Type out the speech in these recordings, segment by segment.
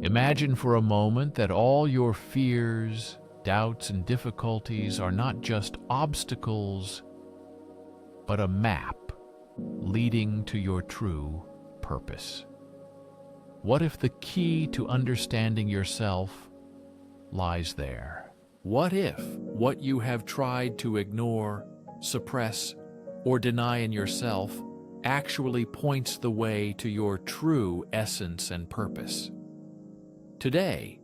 Imagine for a moment that all your fears, doubts, and difficulties are not just obstacles, but a map leading to your true purpose. What if the key to understanding yourself lies there? What if what you have tried to ignore, suppress, or deny in yourself actually points the way to your true essence and purpose? Today,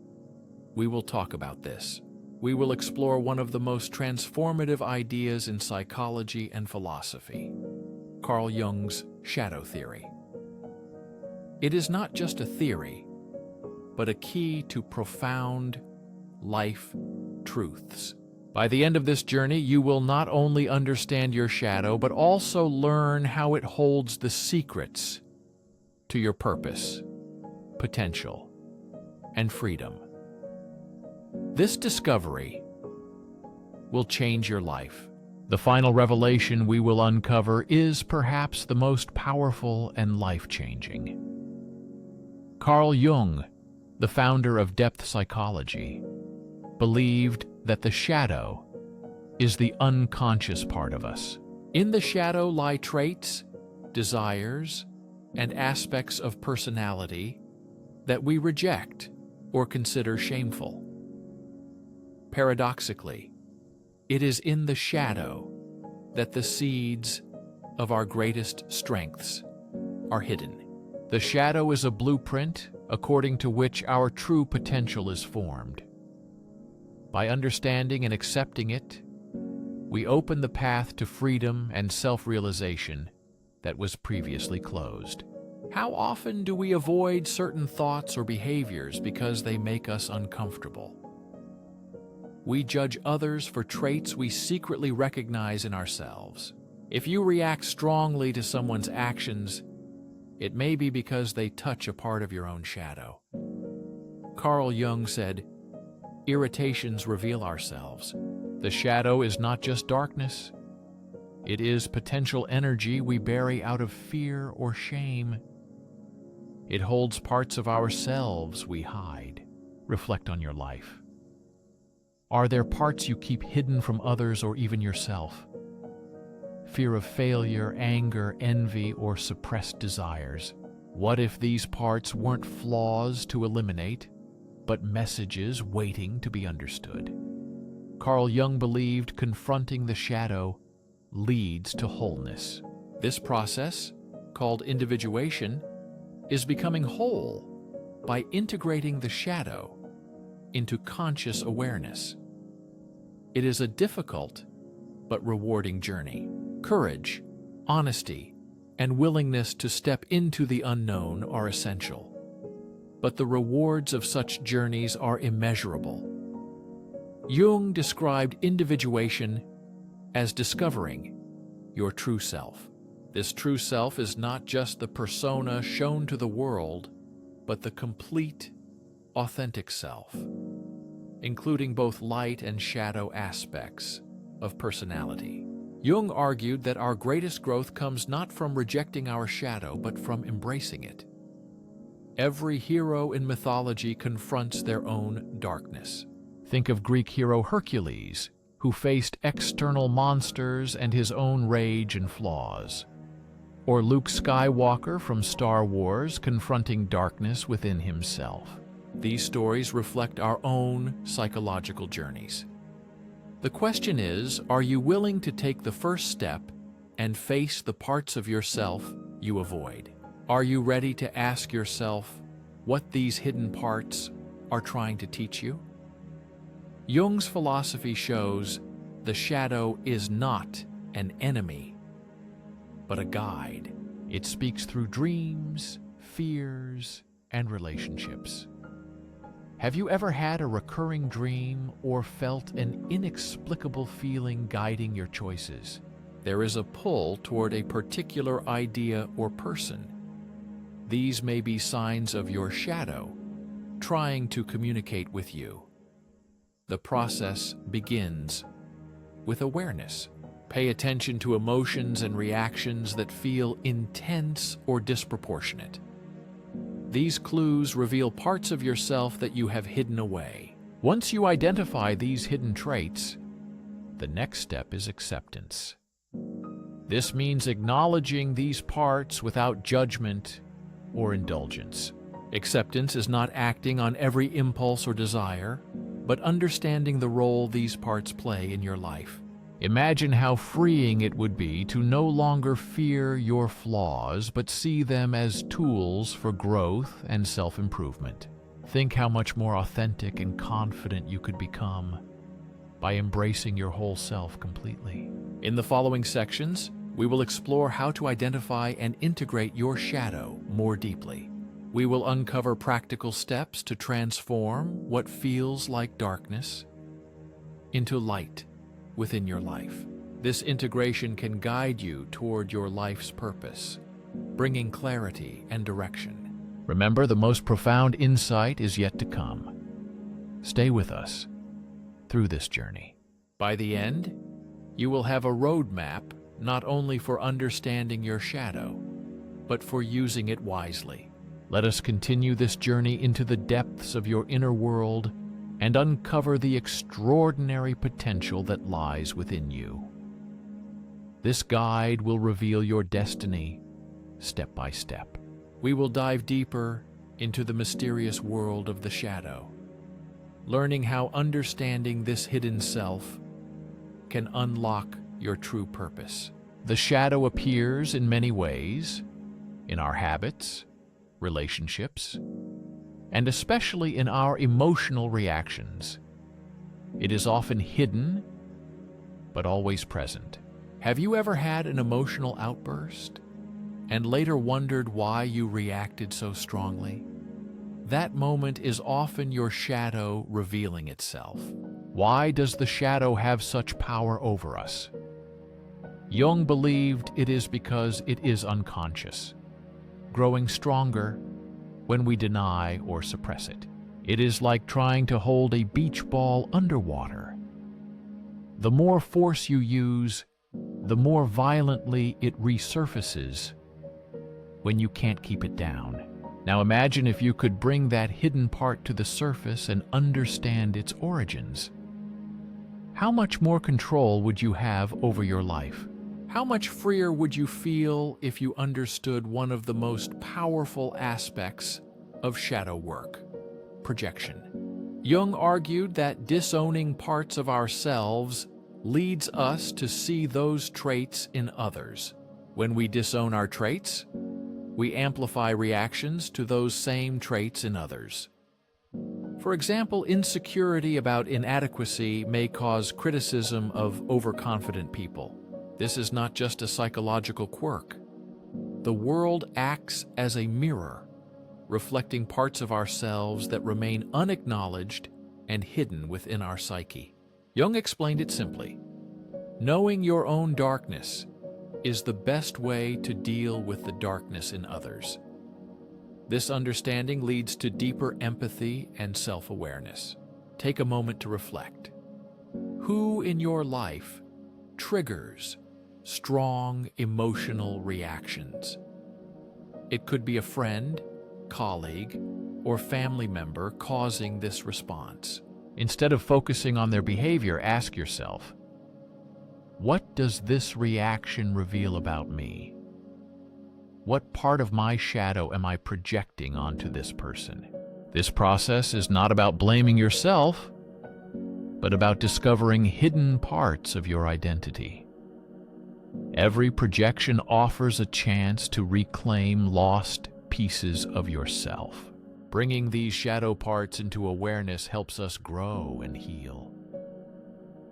we will talk about this. We will explore one of the most transformative ideas in psychology and philosophy, Carl Jung's shadow theory. It is not just a theory, but a key to profound life truths. By the end of this journey, you will not only understand your shadow, but also learn how it holds the secrets to your purpose, potential, and freedom. This discovery will change your life. The final revelation we will uncover is perhaps the most powerful and life-changing. Carl Jung, the founder of depth psychology, believed that the shadow is the unconscious part of us. In the shadow lie traits, desires, and aspects of personality that we reject or consider shameful. Paradoxically, it is in the shadow that the seeds of our greatest strengths are hidden. The shadow is a blueprint according to which our true potential is formed. By understanding and accepting it, we open the path to freedom and self-realization that was previously closed. How often do we avoid certain thoughts or behaviors because they make us uncomfortable? We judge others for traits we secretly recognize in ourselves. If you react strongly to someone's actions, it may be because they touch a part of your own shadow. Carl Jung said, "Irritations reveal ourselves." The shadow is not just darkness. It is potential energy we bury out of fear or shame. It holds parts of ourselves we hide. Reflect on your life. Are there parts you keep hidden from others or even yourself? Fear of failure, anger, envy, or suppressed desires. What if these parts weren't flaws to eliminate, but messages waiting to be understood? Carl Jung believed confronting the shadow leads to wholeness. This process, called individuation, is becoming whole by integrating the shadow into conscious awareness. It is a difficult but rewarding journey. Courage, honesty, and willingness to step into the unknown are essential. But the rewards of such journeys are immeasurable. Jung described individuation as discovering your true self. This true self is not just the persona shown to the world, but the complete, authentic self, including both light and shadow aspects of personality. Jung argued that our greatest growth comes not from rejecting our shadow, but from embracing it. Every hero in mythology confronts their own darkness. Think of Greek hero Hercules, who faced external monsters and his own rage and flaws. Or Luke Skywalker from Star Wars confronting darkness within himself. These stories reflect our own psychological journeys. The question is, are you willing to take the first step and face the parts of yourself you avoid? Are you ready to ask yourself what these hidden parts are trying to teach you? Jung's philosophy shows the shadow is not an enemy, but a guide. It speaks through dreams, fears, and relationships. Have you ever had a recurring dream or felt an inexplicable feeling guiding your choices? There is a pull toward a particular idea or person. These may be signs of your shadow trying to communicate with you. The process begins with awareness. Pay attention to emotions and reactions that feel intense or disproportionate. These clues reveal parts of yourself that you have hidden away. Once you identify these hidden traits, the next step is acceptance. This means acknowledging these parts without judgment or indulgence. Acceptance is not acting on every impulse or desire, but understanding the role these parts play in your life. Imagine how freeing it would be to no longer fear your flaws, but see them as tools for growth and self-improvement. Think how much more authentic and confident you could become by embracing your whole self completely. In the following sections, we will explore how to identify and integrate your shadow more deeply. We will uncover practical steps to transform what feels like darkness into light within your life. This integration can guide you toward your life's purpose, bringing clarity and direction. Remember, the most profound insight is yet to come. Stay with us through this journey. By the end, you will have a roadmap not only for understanding your shadow, but for using it wisely. Let us continue this journey into the depths of your inner world and uncover the extraordinary potential that lies within you. This guide will reveal your destiny step by step. We will dive deeper into the mysterious world of the shadow, learning how understanding this hidden self can unlock your true purpose. The shadow appears in many ways, in our habits, relationships, and especially in our emotional reactions. It is often hidden, but always present. Have you ever had an emotional outburst and later wondered why you reacted so strongly? That moment is often your shadow revealing itself. Why does the shadow have such power over us? Jung believed it is because it is unconscious, growing stronger when we deny or suppress it. It is like trying to hold a beach ball underwater. The more force you use, the more violently it resurfaces when you can't keep it down. Now imagine if you could bring that hidden part to the surface and understand its origins. How much more control would you have over your life? How much freer would you feel if you understood one of the most powerful aspects of shadow work: projection? Jung argued that disowning parts of ourselves leads us to see those traits in others. When we disown our traits, we amplify reactions to those same traits in others. For example, insecurity about inadequacy may cause criticism of overconfident people. This is not just a psychological quirk. The world acts as a mirror, reflecting parts of ourselves that remain unacknowledged and hidden within our psyche. Jung explained it simply: knowing your own darkness is the best way to deal with the darkness in others. This understanding leads to deeper empathy and self-awareness. Take a moment to reflect. Who in your life triggers strong emotional reactions? It could be a friend, colleague, or family member causing this response. Instead of focusing on their behavior, ask yourself, what does this reaction reveal about me? What part of my shadow am I projecting onto this person? This process is not about blaming yourself, but about discovering hidden parts of your identity. Every projection offers a chance to reclaim lost pieces of yourself. Bringing these shadow parts into awareness helps us grow and heal.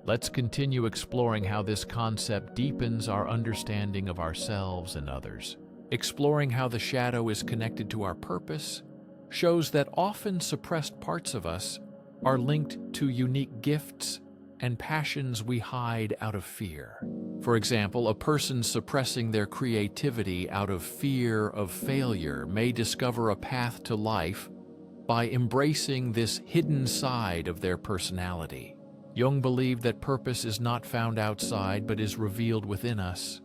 Let's continue exploring how this concept deepens our understanding of ourselves and others. Exploring how the shadow is connected to our purpose shows that often suppressed parts of us are linked to unique gifts and passions we hide out of fear. For example, a person suppressing their creativity out of fear of failure may discover a path to life by embracing this hidden side of their personality. Jung believed that purpose is not found outside but is revealed within us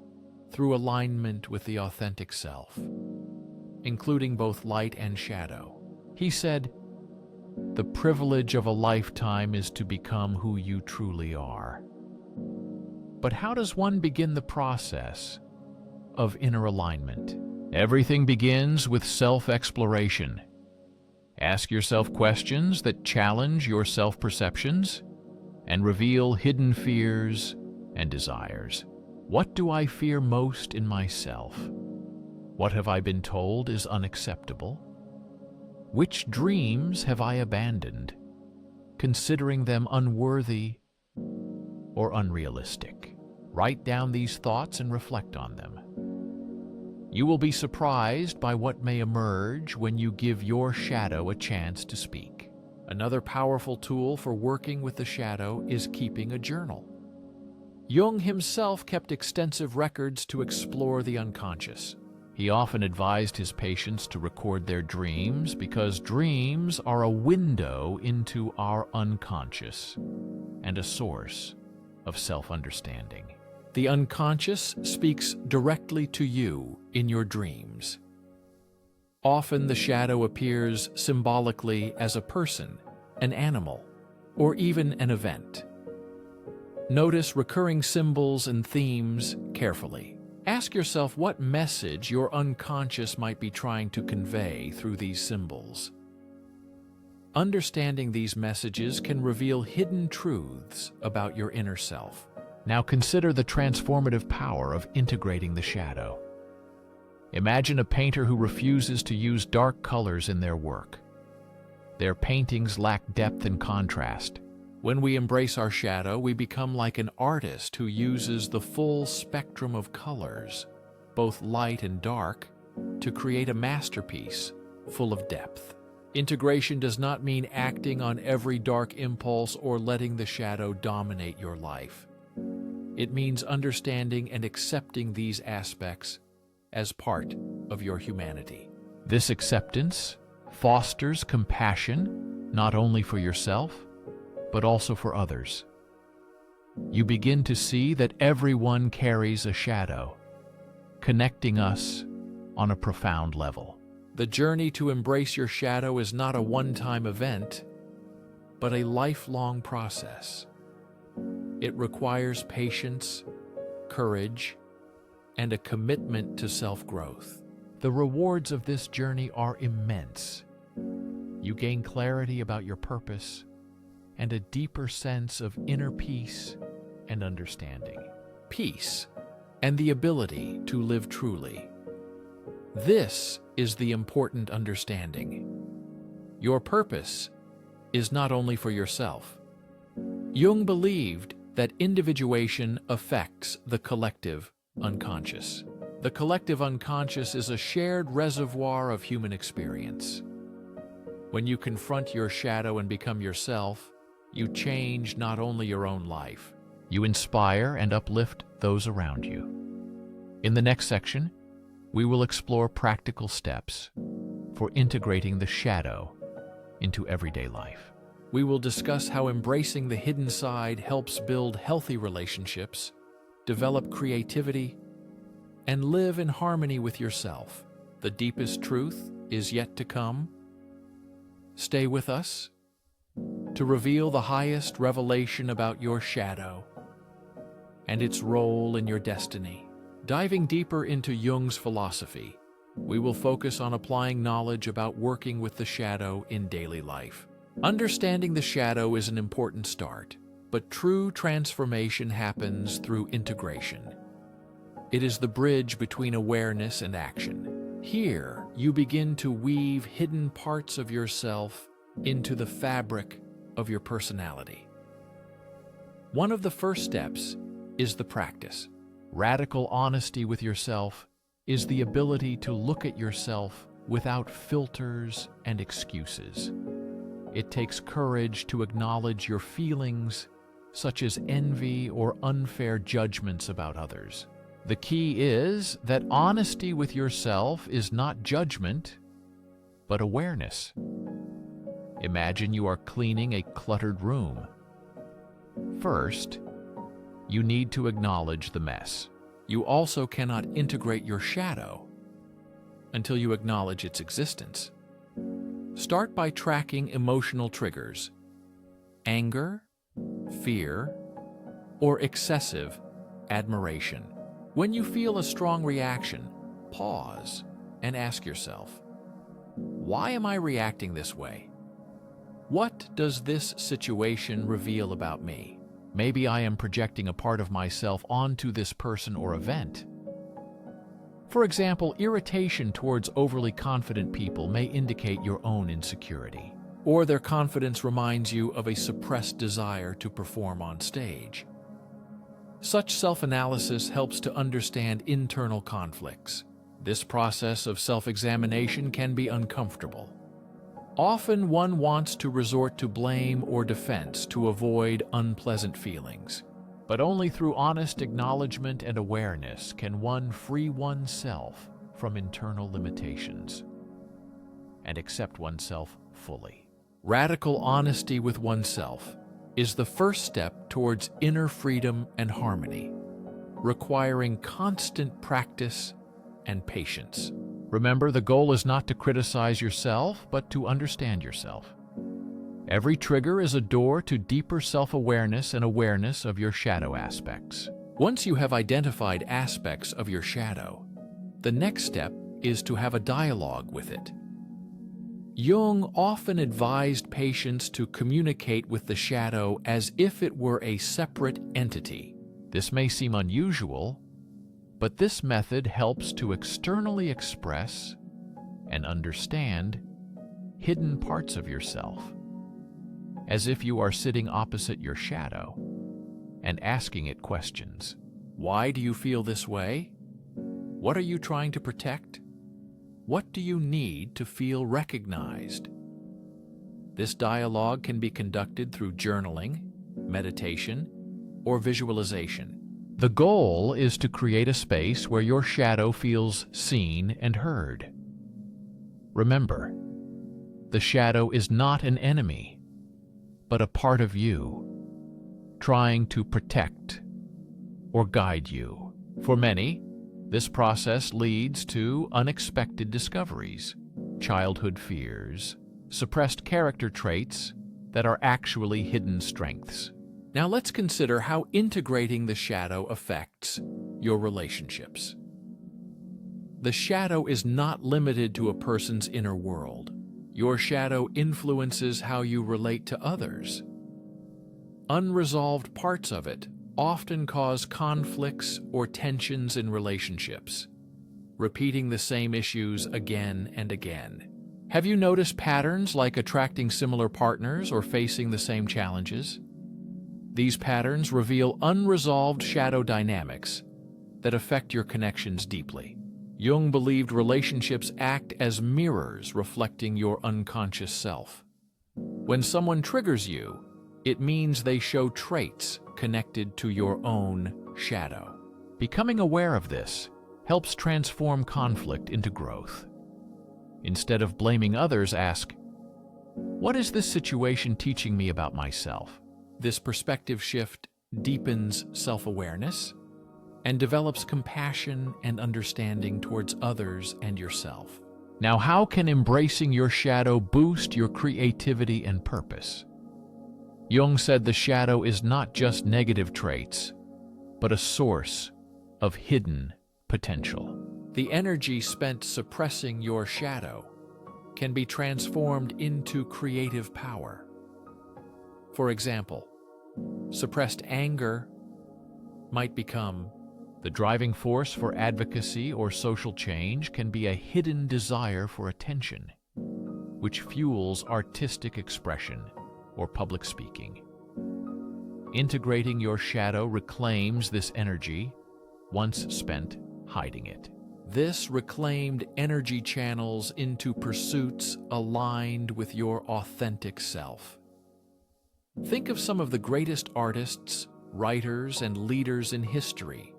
through alignment with the authentic self. including both light and shadow. He said, "The privilege of a lifetime is to become who you truly are." But how does one begin the process of inner alignment? Everything begins with self-exploration. Ask yourself questions that challenge your self-perceptions and reveal hidden fears and desires. What do I fear most in myself? What have I been told is unacceptable? Which dreams have I abandoned, considering them unworthy or unrealistic? Write down these thoughts and reflect on them. You will be surprised by what may emerge when you give your shadow a chance to speak. Another powerful tool for working with the shadow is keeping a journal. Jung himself kept extensive records to explore the unconscious. He often advised his patients to record their dreams because dreams are a window into our unconscious and a source of self-understanding. The unconscious speaks directly to you in your dreams. Often the shadow appears symbolically as a person, an animal, or even an event. Notice recurring symbols and themes carefully. Ask yourself what message your unconscious might be trying to convey through these symbols. Understanding these messages can reveal hidden truths about your inner self. Now consider the transformative power of integrating the shadow. Imagine a painter who refuses to use dark colors in their work. Their paintings lack depth and contrast. When we embrace our shadow, we become like an artist who uses the full spectrum of colors, both light and dark, to create a masterpiece full of depth. Integration does not mean acting on every dark impulse or letting the shadow dominate your life. It means understanding and accepting these aspects as part of your humanity. This acceptance fosters compassion not only for yourself, but also for others. You begin to see that everyone carries a shadow, connecting us on a profound level. The journey to embrace your shadow is not a one-time event, but a lifelong process. It requires patience, courage, and a commitment to self-growth. The rewards of this journey are immense. You gain clarity about your purpose and a deeper sense of inner peace and understanding. Peace and the ability to live truly. This is the important understanding. Your purpose is not only for yourself. Jung believed that individuation affects the collective unconscious. The collective unconscious is a shared reservoir of human experience. When you confront your shadow and become yourself, you change not only your own life, you inspire and uplift those around you. In the next section, we will explore practical steps for integrating the shadow into everyday life. We will discuss how embracing the hidden side helps build healthy relationships, develop creativity, and live in harmony with yourself. The deepest truth is yet to come. Stay with us to reveal the highest revelation about your shadow and its role in your destiny. Diving deeper into Jung's philosophy, we will focus on applying knowledge about working with the shadow in daily life. Understanding the shadow is an important start, but true transformation happens through integration. It is the bridge between awareness and action. Here, you begin to weave hidden parts of yourself into the fabric of your personality. One of the first steps is the practice. Radical honesty with yourself is the ability to look at yourself without filters and excuses. It takes courage to acknowledge your feelings, such as envy or unfair judgments about others. The key is that honesty with yourself is not judgment, but awareness. Imagine you are cleaning a cluttered room. First, you need to acknowledge the mess. You also cannot integrate your shadow until you acknowledge its existence. Start by tracking emotional triggers: anger, fear, or excessive admiration. When you feel a strong reaction, pause and ask yourself, why am I reacting this way? What does this situation reveal about me? Maybe I am projecting a part of myself onto this person or event. For example, irritation towards overly confident people may indicate your own insecurity, or their confidence reminds you of a suppressed desire to perform on stage. Such self-analysis helps to understand internal conflicts. This process of self-examination can be uncomfortable. Often one wants to resort to blame or defense to avoid unpleasant feelings. But only through honest acknowledgement and awareness can one free oneself from internal limitations and accept oneself fully. Radical honesty with oneself is the first step towards inner freedom and harmony, requiring constant practice and patience. Remember, the goal is not to criticize yourself, but to understand yourself. Every trigger is a door to deeper self-awareness and awareness of your shadow aspects. Once you have identified aspects of your shadow, the next step is to have a dialogue with it. Jung often advised patients to communicate with the shadow as if it were a separate entity. This may seem unusual, but this method helps to externally express and understand hidden parts of yourself, as if you are sitting opposite your shadow and asking it questions. Why do you feel this way? What are you trying to protect? What do you need to feel recognized? This dialogue can be conducted through journaling, meditation, or visualization. The goal is to create a space where your shadow feels seen and heard. Remember, the shadow is not an enemy, but a part of you, trying to protect or guide you. For many, this process leads to unexpected discoveries, childhood fears, suppressed character traits that are actually hidden strengths. Now let's consider how integrating the shadow affects your relationships. The shadow is not limited to a person's inner world. Your shadow influences how you relate to others. Unresolved parts of it often cause conflicts or tensions in relationships, repeating the same issues again and again. Have you noticed patterns like attracting similar partners or facing the same challenges? These patterns reveal unresolved shadow dynamics that affect your connections deeply. Jung believed relationships act as mirrors reflecting your unconscious self. When someone triggers you, it means they show traits connected to your own shadow. Becoming aware of this helps transform conflict into growth. Instead of blaming others, ask, what is this situation teaching me about myself? This perspective shift deepens self-awareness and develops compassion and understanding towards others and yourself. Now, how can embracing your shadow boost your creativity and purpose? Jung said the shadow is not just negative traits, but a source of hidden potential. The energy spent suppressing your shadow can be transformed into creative power. For example, suppressed anger might become the driving force for advocacy or social change can be a hidden desire for attention, which fuels artistic expression or public speaking. Integrating your shadow reclaims this energy, once spent hiding it. This reclaimed energy channels into pursuits aligned with your authentic self. Think of some of the greatest artists, writers, and leaders in history,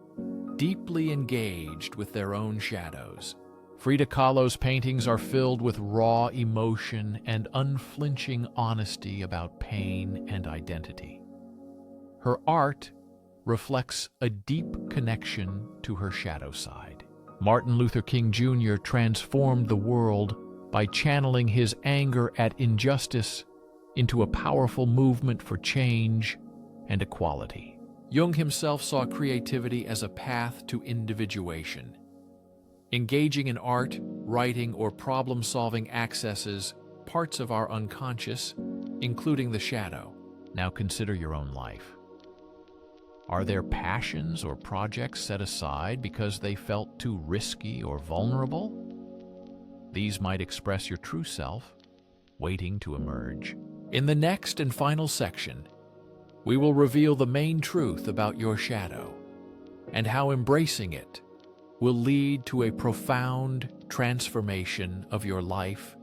deeply engaged with their own shadows. Frida Kahlo's paintings are filled with raw emotion and unflinching honesty about pain and identity. Her art reflects a deep connection to her shadow side. Martin Luther King Jr. transformed the world by channeling his anger at injustice into a powerful movement for change and equality. Jung himself saw creativity as a path to individuation. Engaging in art, writing, or problem-solving accesses parts of our unconscious, including the shadow. Now consider your own life. Are there passions or projects set aside because they felt too risky or vulnerable? These might express your true self, waiting to emerge. In the next and final section, we will reveal the main truth about your shadow and how embracing it will lead to a profound transformation of your life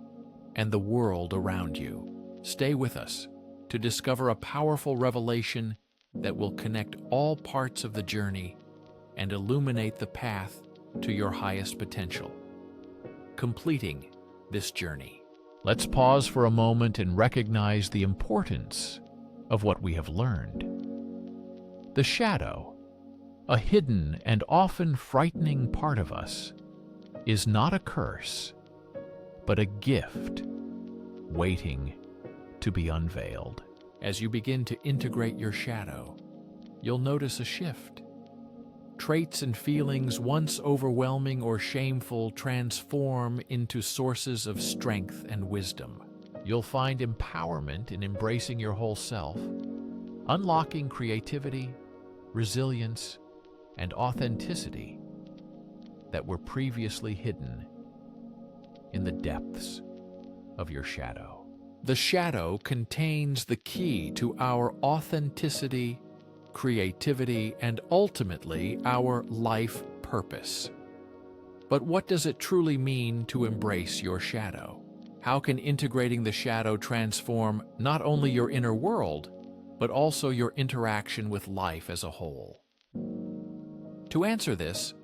and the world around you. Stay with us to discover a powerful revelation that will connect all parts of the journey and illuminate the path to your highest potential. Completing this journey. Let's pause for a moment and recognize the importance of what we have learned. The shadow, a hidden and often frightening part of us, is not a curse, but a gift waiting to be unveiled. As you begin to integrate your shadow, you'll notice a shift. Traits and feelings once overwhelming or shameful transform into sources of strength and wisdom. You'll find empowerment in embracing your whole self, unlocking creativity, resilience, and authenticity that were previously hidden in the depths of your shadow. The shadow contains the key to our authenticity, creativity, and ultimately our life purpose. But what does it truly mean to embrace your shadow? How can integrating the shadow transform not only your inner world, but also your interaction with life as a whole? To answer this,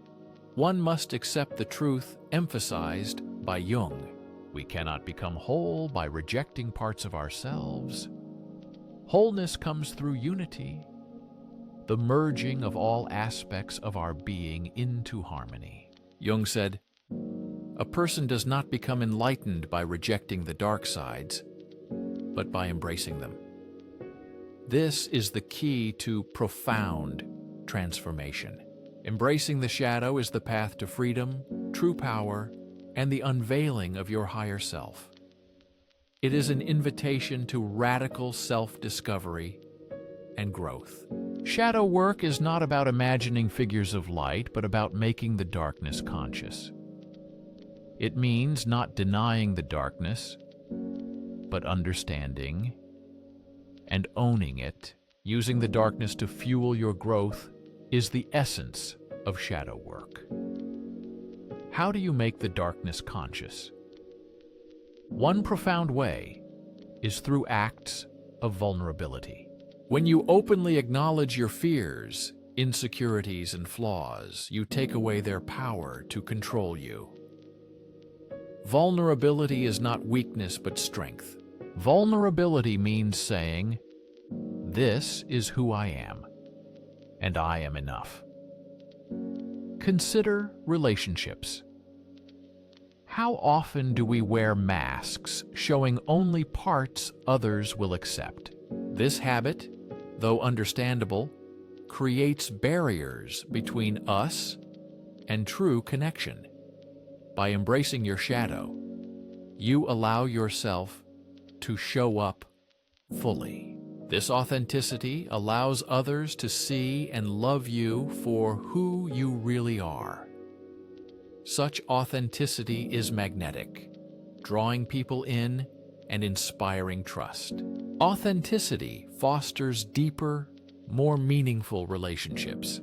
one must accept the truth emphasized by Jung. We cannot become whole by rejecting parts of ourselves. Wholeness comes through unity, the merging of all aspects of our being into harmony. Jung said, "A person does not become enlightened by rejecting the dark sides, but by embracing them." This is the key to profound transformation. Embracing the shadow is the path to freedom, true power, and the unveiling of your higher self. It is an invitation to radical self-discovery and growth. Shadow work is not about imagining figures of light, but about making the darkness conscious. It means not denying the darkness, but understanding and owning it. Using the darkness to fuel your growth is the essence of shadow work. How do you make the darkness conscious? One profound way is through acts of vulnerability. When you openly acknowledge your fears, insecurities, and flaws, you take away their power to control you. Vulnerability is not weakness but strength. Vulnerability means saying, "This is who I am, and I am enough." Consider relationships. How often do we wear masks showing only parts others will accept? This habit, though understandable, creates barriers between us and true connection. By embracing your shadow, you allow yourself to show up fully. This authenticity allows others to see and love you for who you really are. Such authenticity is magnetic, drawing people in and inspiring trust. Authenticity fosters deeper, more meaningful relationships.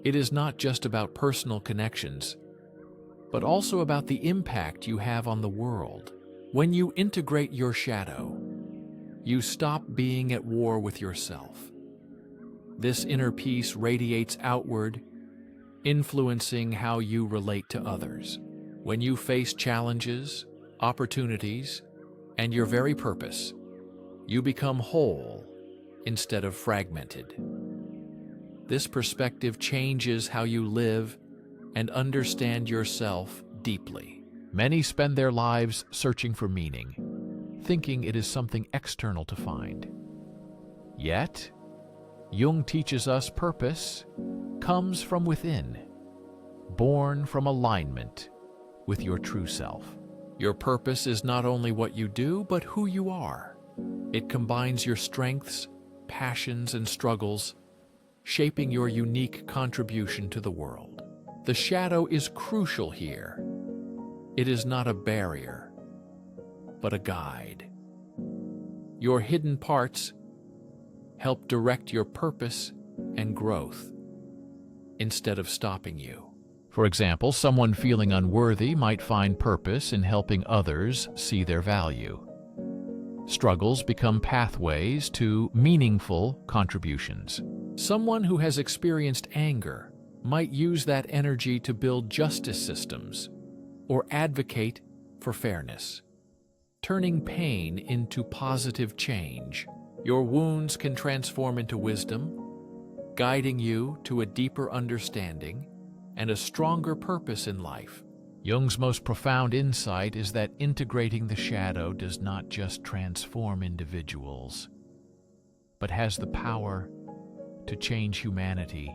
It is not just about personal connections, but also about the impact you have on the world. When you integrate your shadow, you stop being at war with yourself. This inner peace radiates outward, influencing how you relate to others. When you face challenges, opportunities, and your very purpose, you become whole instead of fragmented. This perspective changes how you live and understand yourself deeply. Many spend their lives searching for meaning, thinking it is something external to find. Yet, Jung teaches us purpose comes from within, born from alignment with your true self. Your purpose is not only what you do, but who you are. It combines your strengths, passions, and struggles, shaping your unique contribution to the world. The shadow is crucial here. It is not a barrier, but a guide. Your hidden parts help direct your purpose and growth instead of stopping you. For example, someone feeling unworthy might find purpose in helping others see their value. Struggles become pathways to meaningful contributions. Someone who has experienced anger might use that energy to build justice systems or advocate for fairness. Turning pain into positive change, your wounds can transform into wisdom, guiding you to a deeper understanding and a stronger purpose in life. Jung's most profound insight is that integrating the shadow does not just transform individuals, but has the power to change humanity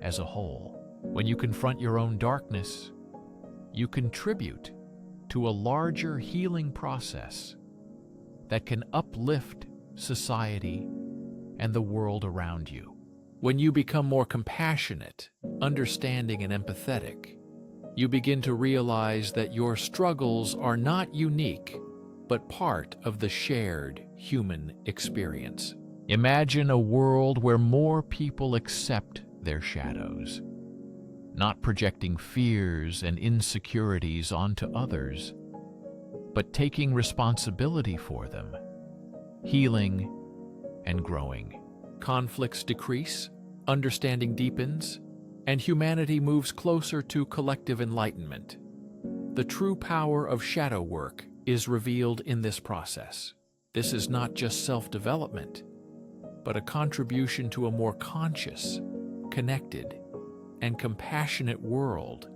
as a whole. When you confront your own darkness, you contribute to a larger healing process that can uplift society and the world around you. When you become more compassionate, understanding, and empathetic, you begin to realize that your struggles are not unique, but part of the shared human experience. Imagine a world where more people accept their shadows, not projecting fears and insecurities onto others, but taking responsibility for them, healing and growing. Conflicts decrease, understanding deepens, and humanity moves closer to collective enlightenment. The true power of shadow work is revealed in this process. This is not just self-development, but a contribution to a more conscious, connected, and compassionate world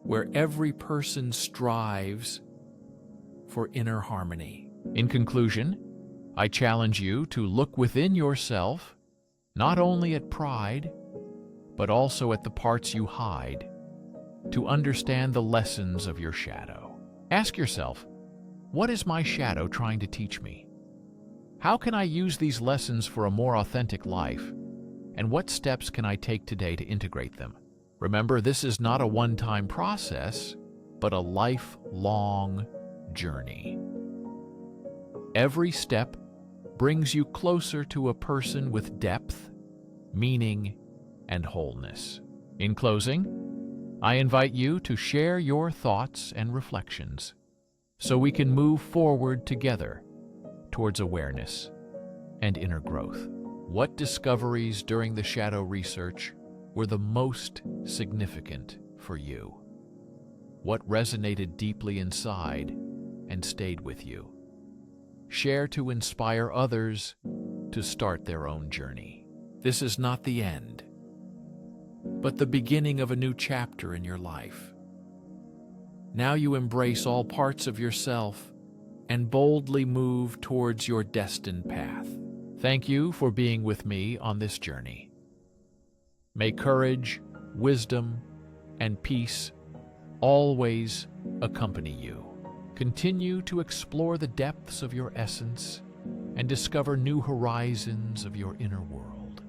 where every person strives for inner harmony. In conclusion, I challenge you to look within yourself, not only at pride, but also at the parts you hide, to understand the lessons of your shadow. Ask yourself, what is my shadow trying to teach me? How can I use these lessons for a more authentic life? And what steps can I take today to integrate them? Remember, this is not a one-time process, but a lifelong journey. Every step brings you closer to a person with depth, meaning, and wholeness. In closing, I invite you to share your thoughts and reflections so we can move forward together towards awareness and inner growth. What discoveries during the shadow research were the most significant for you? What resonated deeply inside and stayed with you? Share to inspire others to start their own journey. This is not the end, but the beginning of a new chapter in your life. Now you embrace all parts of yourself and boldly move towards your destined path. Thank you for being with me on this journey. May courage, wisdom, and peace always accompany you. Continue to explore the depths of your essence and discover new horizons of your inner world.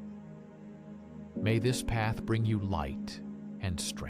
May this path bring you light and strength.